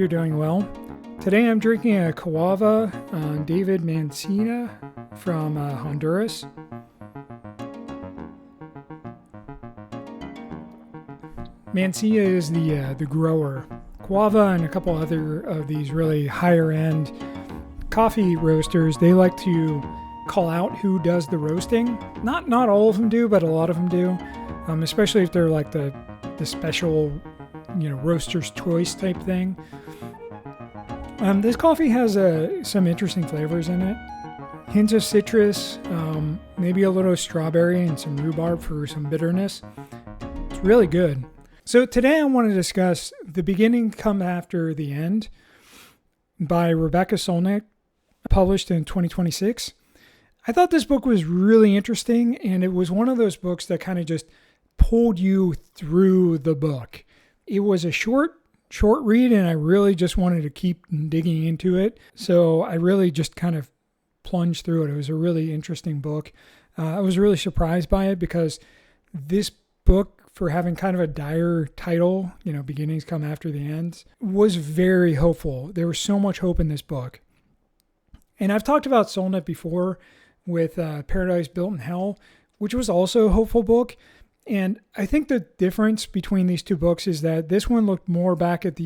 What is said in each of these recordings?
you're doing well. Today I'm drinking a Cava David Mancina from Honduras. Mancina is the grower. Cava and a couple other of these really higher end coffee roasters, they like to call out who does the roasting. Not all of them do, but a lot of them do. Especially if they're like the special, roaster's choice type thing. This coffee has some interesting flavors in it. Hints of citrus, maybe a little strawberry and some rhubarb for some bitterness. It's really good. So today I want to discuss The Beginning Come After the End by Rebecca Solnit, published in 2026. I thought this book was really interesting, and it was one of those books that kind of just pulled you through the book. It was a short read, and I really just wanted to keep digging into it. So I really just kind of plunged through it. It was a really interesting book. I was really surprised by it because this book, for having kind of a dire title, Beginnings Come After the Ends, was very hopeful. There was so much hope in this book. And I've talked about Solnit before with Paradise Built in Hell, which was also a hopeful book. And I think the difference between these two books is that this one looked more back at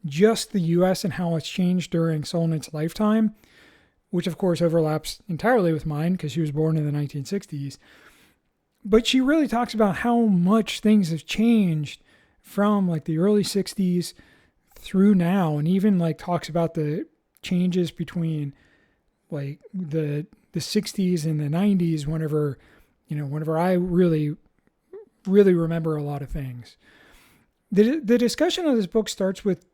just the U.S. and how it's changed during Solnit's lifetime, which of course overlaps entirely with mine because she was born in the 1960s. But she really talks about how much things have changed from like the early 60s through now, and even like talks about the changes between like the 60s and the 90s whenever I really remember a lot of things. The discussion of this book starts with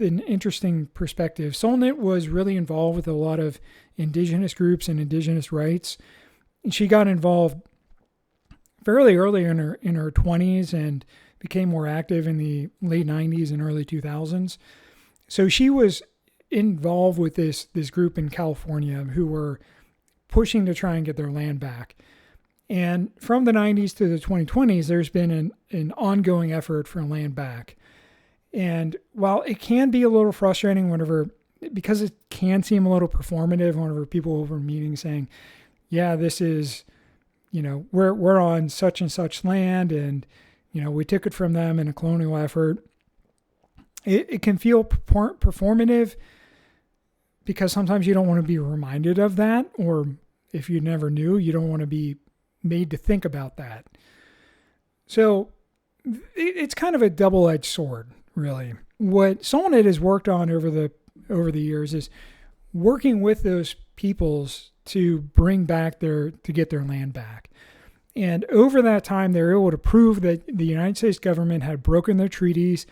an interesting perspective. Solnit was really involved with a lot of indigenous groups and indigenous rights. And she got involved fairly early in her 20s and became more active in the late 90s and early 2000s. So she was involved with this group in California who were pushing to try and get their land back. And from the 90s to the 2020s, there's been an ongoing effort for land back. And while it can be a little frustrating because it can seem a little performative whenever people over meetings saying, yeah, this is, we're on such and such land and, we took it from them in a colonial effort. It can feel performative because sometimes you don't want to be reminded of that, or if you never knew, you don't want to be made to think about that. So it's kind of a double-edged sword, really. What Solnit has worked on over the years is working with those peoples to get their land back. And over that time, they were able to prove that the United States government had broken their treaties,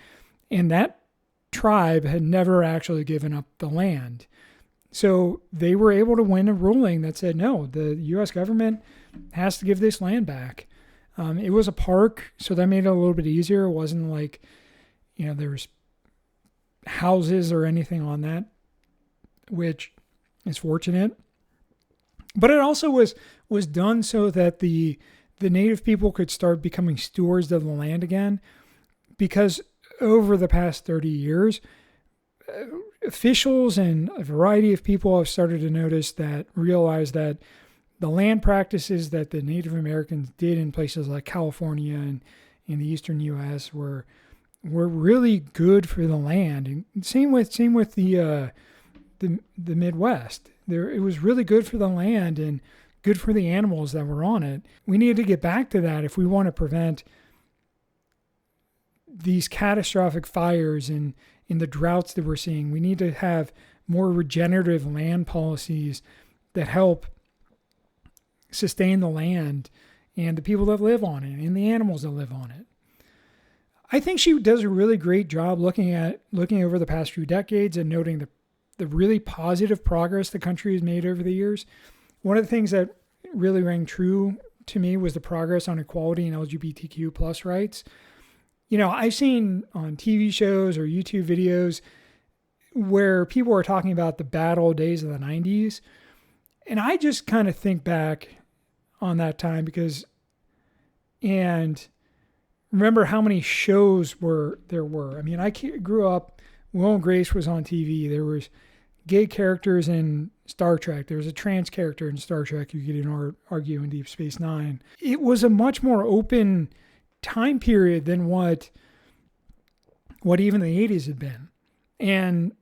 and that tribe had never actually given up the land. So they were able to win a ruling that said, no, the U.S. government has to give this land back. It was a park, so that made it a little bit easier. It wasn't like, there was houses or anything on that, which is fortunate. But it also was done so that the native people could start becoming stewards of the land again, because over the past 30 years, officials and a variety of people have started to realize that the land practices that the Native Americans did in places like California and in the eastern U.S. were really good for the land. And same with the Midwest. It was really good for the land and good for the animals that were on it. We need to get back to that if we want to prevent these catastrophic fires and in the droughts that we're seeing. We need to have more regenerative land policies that help sustain the land and the people that live on it and the animals that live on it. I think she does a really great job looking over the past few decades and noting the really positive progress the country has made over the years. One of the things that really rang true to me was the progress on equality and LGBTQ plus rights. I've seen on TV shows or YouTube videos where people are talking about the bad old days of the 90s. And I just kind of think back on that time and remember how many shows there were. I mean, I grew up Will and Grace was on TV. There was gay characters in Star Trek. There was a trans character in Star Trek. You could argue in Deep Space Nine. It was a much more open time period than what even the 80s had been. And,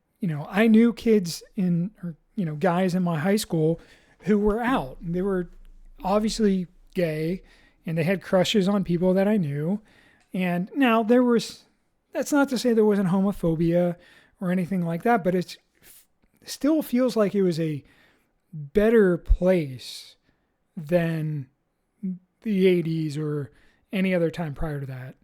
I knew kids guys in my high school who were out. They were obviously gay and they had crushes on people that I knew. And now that's not to say there wasn't homophobia or anything like that, but it still feels like it was a better place than the 80s or any other time prior to that.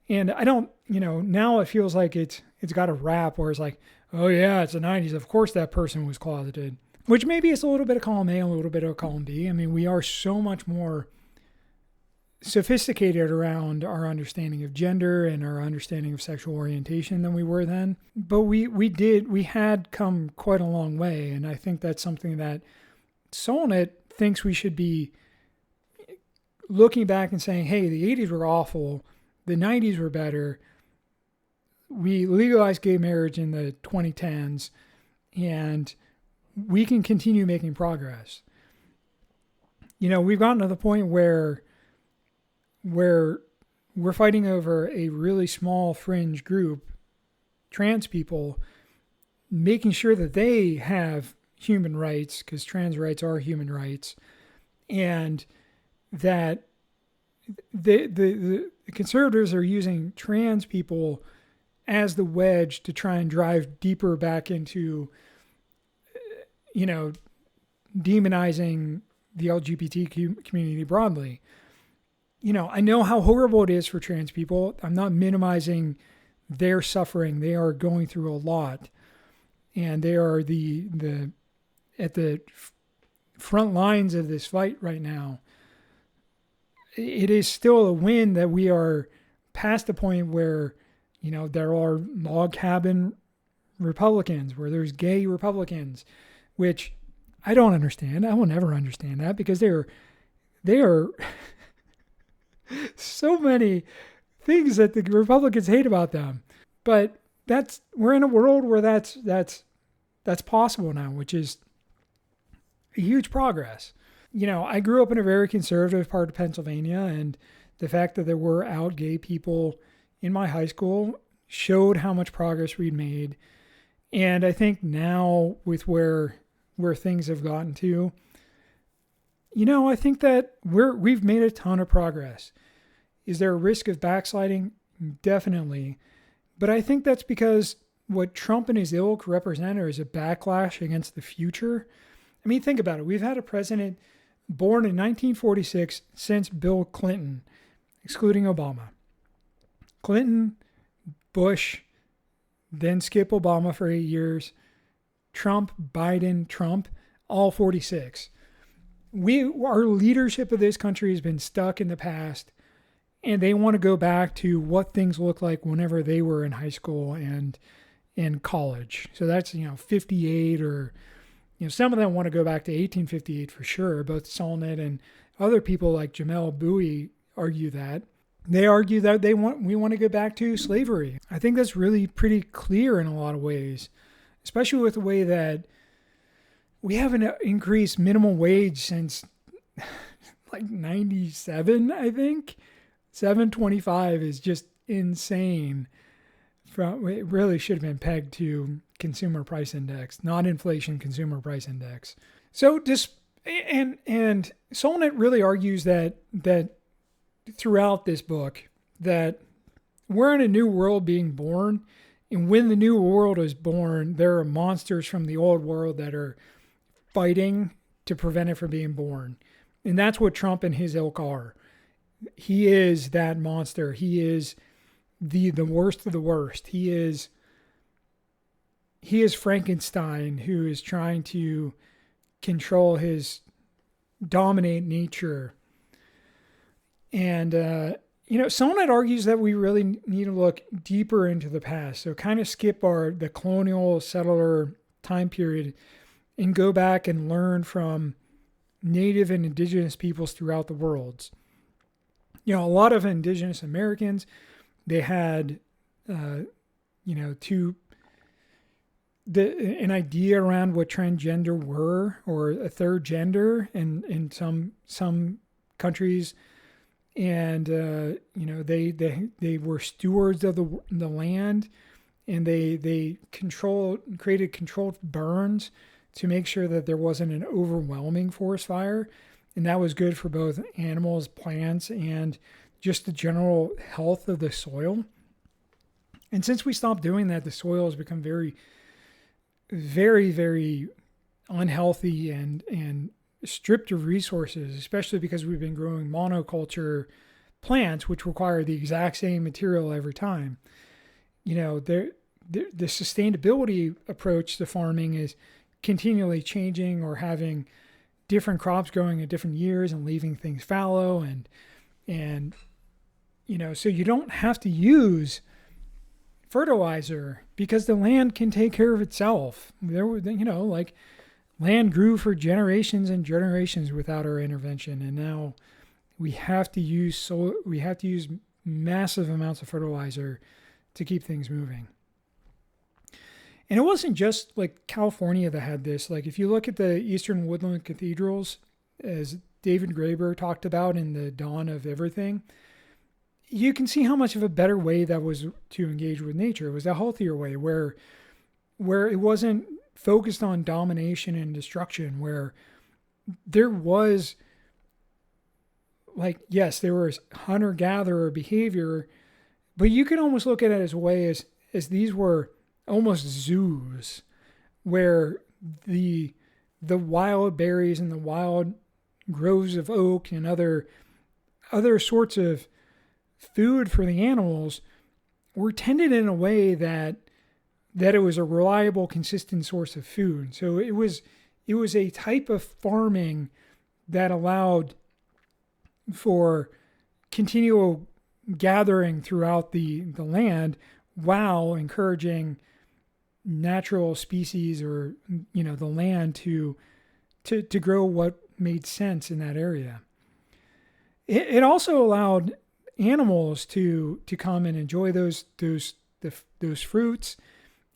And I don't, now it feels like it's got a rap where it's like, oh yeah, it's the 90s. Of course that person was closeted, which maybe it's a little bit of column A, a little bit of column B. I mean, we are so much more sophisticated around our understanding of gender and our understanding of sexual orientation than we were then. But we had come quite a long way. And I think that's something that Solnit thinks we should be looking back and saying, hey, the 80s were awful. The 90s were better. We legalized gay marriage in the 2010s, and we can continue making progress. We've gotten to the point where we're fighting over a really small fringe group, trans people, making sure that they have human rights, because trans rights are human rights, and that the conservatives are using trans people as the wedge to try and drive deeper back into, demonizing the LGBT community broadly. I know how horrible it is for trans people. I'm not minimizing their suffering. They are going through a lot, and they are at the front lines of this fight right now. It is still a win that we are past the point where, there are log cabin Republicans, where there's gay Republicans, which I don't understand. I will never understand that, because they are so many things that the Republicans hate about them. But we're in a world where that's possible now, which is a huge progress. I grew up in a very conservative part of Pennsylvania, and the fact that there were out gay people in my high school showed how much progress we'd made. And I think now, with where things have gotten to, I think that we've made a ton of progress. Is there a risk of backsliding? Definitely. But I think that's because what Trump and his ilk represent is a backlash against the future. I mean, think about it. We've had a president born in 1946 since Bill Clinton, excluding Obama. Clinton, Bush, then skip Obama for 8 years, Trump, Biden, Trump, all 46. Our leadership of this country has been stuck in the past, and they want to go back to what things looked like whenever they were in high school and in college. So that's, 58, or, some of them want to go back to 1858 for sure. Both Solnit and other people like Jamel Bowie argue that. They argue that we want to go back to slavery. I think that's really pretty clear in a lot of ways, especially with the way that we haven't increased minimum wage since like 97, I think. $7.25 is just insane. It really should have been pegged to consumer price index, not inflation, consumer price index. So and Solnit really argues that throughout this book, that we're in a new world being born, and when the new world is born, there are monsters from the old world that are fighting to prevent it from being born. And that's what Trump and his ilk are. He is that monster. He is the worst of the worst. He is Frankenstein, who is trying to dominate nature. And, Solnit argues that we really need to look deeper into the past. So kind of skip the colonial settler time period and go back and learn from native and indigenous peoples throughout the world. A lot of indigenous Americans, they had, two an idea around what transgender were, or a third gender in some countries. And they were stewards of the land, and they created controlled burns to make sure that there wasn't an overwhelming forest fire, and that was good for both animals, plants, and just the general health of the soil. And since we stopped doing that, the soil has become very, very, very unhealthy and stripped of resources, especially because we've been growing monoculture plants, which require the exact same material every time. The sustainability approach to farming is continually changing, or having different crops growing at different years and leaving things fallow, and so you don't have to use fertilizer because the land can take care of itself. Land grew for generations and generations without our intervention, and now we have to use massive amounts of fertilizer to keep things moving. And it wasn't just like California that had this. Like, if you look at the Eastern woodland cathedrals, as David Graeber talked about in The Dawn of Everything, you can see how much of a better way that was to engage with nature. It was a healthier way where it wasn't focused on domination and destruction, where there was, like, yes, there was hunter-gatherer behavior, but you could almost look at it as a way as these were almost zoos, where the wild berries and the wild groves of oak and other sorts of food for the animals were tended in a way that it was a reliable, consistent source of food. So it was a type of farming that allowed for continual gathering throughout the land, while encouraging natural species, or the land to grow what made sense in that area. It also allowed animals to come and enjoy those fruits,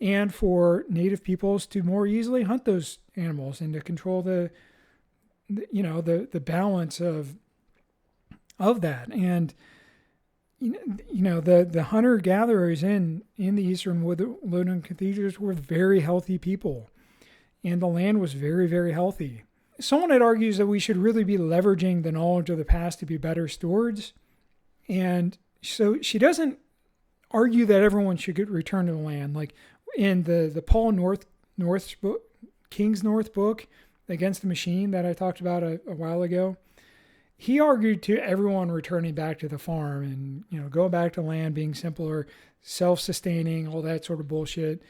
and for native peoples to more easily hunt those animals and to control the balance of that. And the hunter-gatherers in the Eastern woodland cathedrals were very healthy people, and the land was very, very healthy. Solnit argues that we should really be leveraging the knowledge of the past to be better stewards. And so she doesn't argue that everyone should return to the land. Like in the Paul North's book, King's North book, Against the Machine, that I talked about a while ago, he argued to everyone returning back to the farm and, go back to land being simpler, self-sustaining, all that sort of bullshit.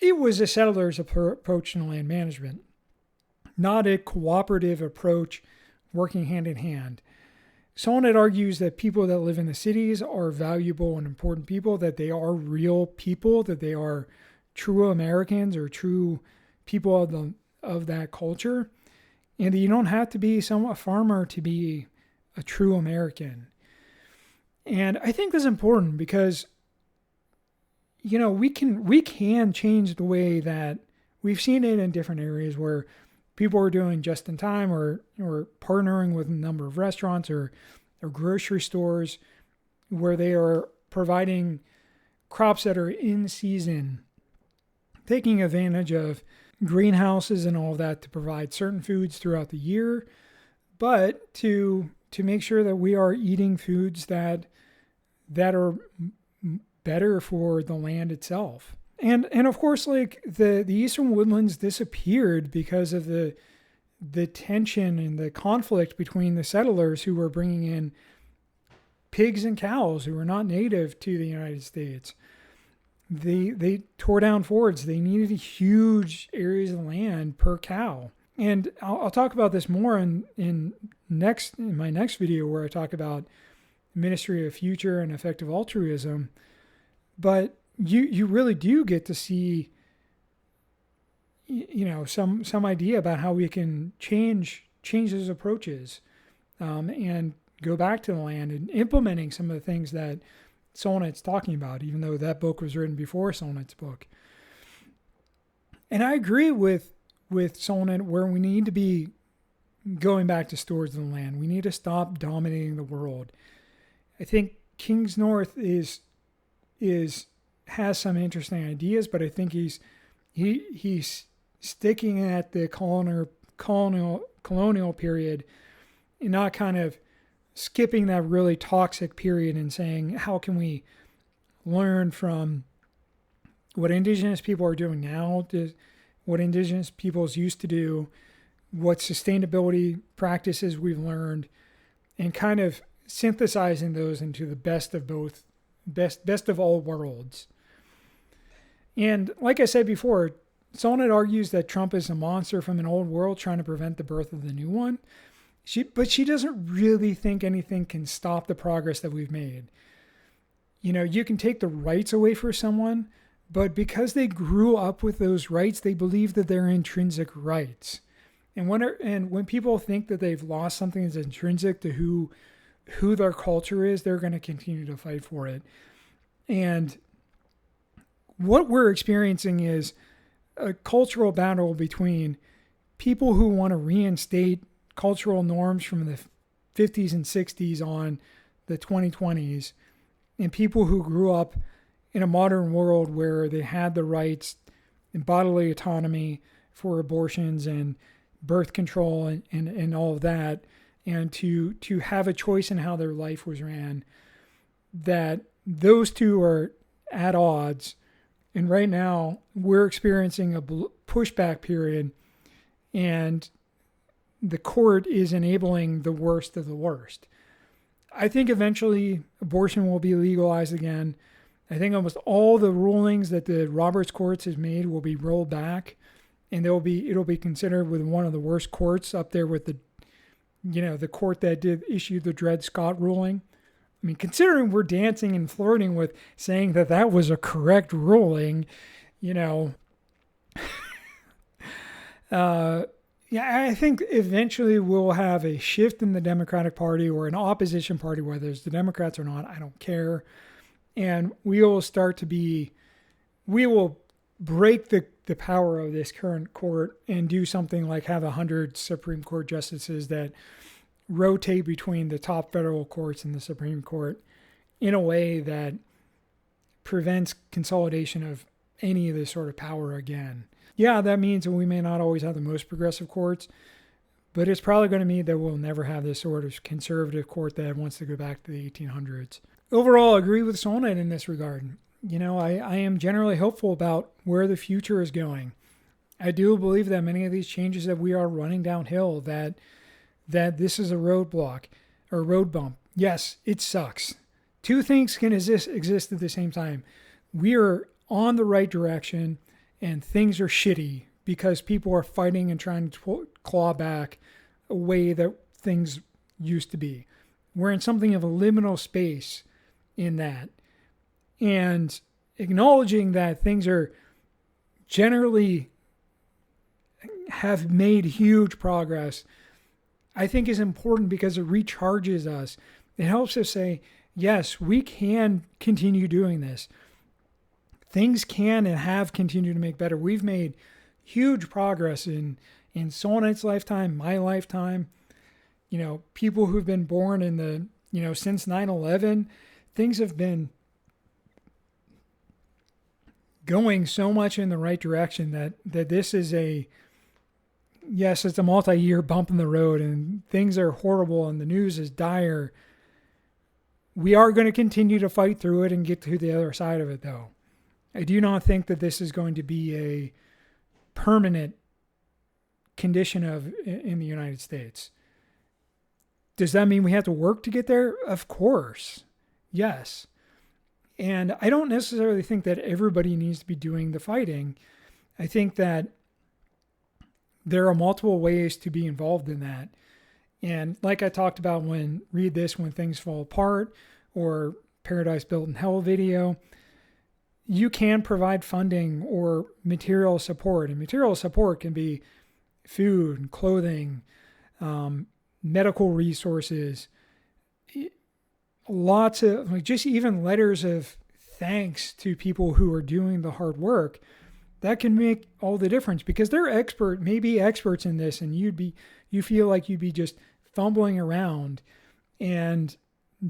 It was a settler's approach to land management, not a cooperative approach working hand in hand. Solnit argues that people that live in the cities are valuable and important people, that they are real people, that they are true Americans or true people of that culture, and that you don't have to be a farmer to be a true American. And I think that's important because, we can change the way that we've seen it in different areas where people are doing just in time, or partnering with a number of restaurants or grocery stores where they are providing crops that are in season, taking advantage of greenhouses and all of that to provide certain foods throughout the year, but to make sure that we are eating foods that are better for the land itself. And of course, like the Eastern woodlands disappeared because of the tension and the conflict between the settlers who were bringing in pigs and cows who were not native to the United States. They tore down fords. They needed huge areas of land per cow. And I'll talk about this more in my next video, where I talk about Ministry of Future and Effective Altruism. But you really do get to see, some idea about how we can change those approaches, and go back to the land and implementing some of the things that Solnit's talking about, even though that book was written before Solnit's book. And I agree with Solnit where we need to be going back to stewards of the land. We need to stop dominating the world. I think King's North is has some interesting ideas, but I think he's sticking at the colonial period and not kind of skipping that really toxic period and saying, how can we learn from what indigenous people are doing now, to what indigenous peoples used to do, what sustainability practices we've learned, and kind of synthesizing those into the best of all worlds. And like I said before, Solnit argues that Trump is a monster from an old world trying to prevent the birth of the new one. But she doesn't really think anything can stop the progress that we've made. You know, you can take the rights away from someone, but because they grew up with those rights, they believe that they're intrinsic rights. And when people think that they've lost something that's intrinsic to who their culture is, they're going to continue to fight for it. And what we're experiencing is a cultural battle between people who want to reinstate cultural norms from the 50s and 60s on the 2020s, and people who grew up in a modern world where they had the rights and bodily autonomy for abortions and birth control and all of that, and to have a choice in how their life was ran, that those two are at odds. And right now we're experiencing a pushback period, and the court is enabling the worst of the worst. I think eventually abortion will be legalized again. I think almost all the rulings that the Roberts courts has made will be rolled back, and it'll be considered with one of the worst courts up there with the court that did issue the Dred Scott ruling. I mean, considering we're dancing and flirting with saying that was a correct ruling, I think eventually we'll have a shift in the Democratic Party or an opposition party, whether it's the Democrats or not, I don't care. And we will break the power of this current court and do something like have 100 Supreme Court justices that rotate between the top federal courts and the Supreme Court in a way that prevents consolidation of any of this sort of power again. Yeah, that means that we may not always have the most progressive courts, but it's probably going to mean that we'll never have this sort of conservative court that wants to go back to the 1800s. Overall, I agree with Solnit in this regard. I am generally hopeful about where the future is going. I do believe that many of these changes that we are running downhill, that this is a roadblock or road bump. Yes, it sucks. Two things can exist at the same time. We are on the right direction, and things are shitty because people are fighting and trying to claw back a way that things used to be. We're in something of a liminal space in that. And acknowledging that things are generally have made huge progress, I think is important because it recharges us. It helps us say, yes, we can continue doing this. Things can and have continued to make better. We've made huge progress in Solnit's lifetime, my lifetime. People who've been born in the, since 9/11, things have been going so much in the right direction that this is it's a multi-year bump in the road and things are horrible and the news is dire. We are going to continue to fight through it and get to the other side of it, though. I do not think that this is going to be a permanent condition in the United States. Does that mean we have to work to get there? Of course. Yes. And I don't necessarily think that everybody needs to be doing the fighting. I think that there are multiple ways to be involved in that. And like I talked about when Things Fall Apart or Paradise Built in Hell video, you can provide funding or material support. And material support can be food, clothing, medical resources, lots of just even letters of thanks to people who are doing the hard work. that can make all the difference, because they're maybe experts in this, and you feel like you'd be just fumbling around and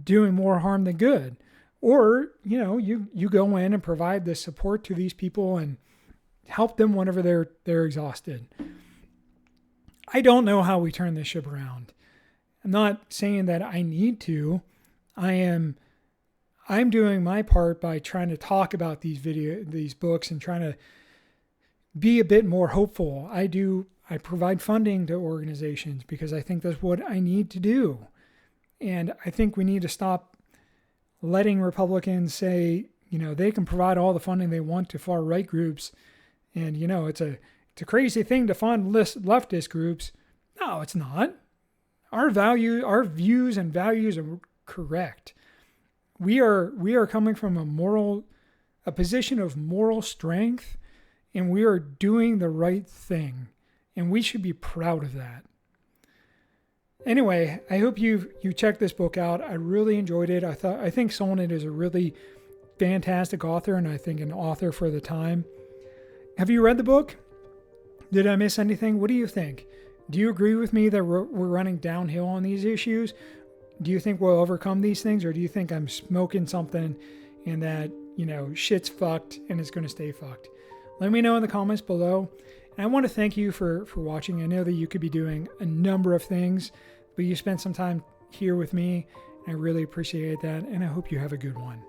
doing more harm than good. Or, you go in and provide the support to these people and help them whenever they're exhausted. I don't know how we turn this ship around. I'm not saying that I need to. I'm doing my part by trying to talk about these books and trying to be a bit more hopeful. I provide funding to organizations because I think that's what I need to do. And I think we need to stop letting Republicans say, they can provide all the funding they want to far right groups. And, it's a crazy thing to fund leftist groups. No, it's not. Our views and values are correct. We are coming from a position of moral strength, and we are doing the right thing, and we should be proud of that. Anyway, I hope you checked this book out. I really enjoyed it. I think Solnit is a really fantastic author, and I think an author for the time. Have you read the book? Did I miss anything? What do you think? Do you agree with me that we're running downhill on these issues? Do you think we'll overcome these things, or do you think I'm smoking something and that, shit's fucked and it's going to stay fucked? Let me know in the comments below. And I want to thank you for watching. I know that you could be doing a number of things, but you spent some time here with me. I really appreciate that, and I hope you have a good one.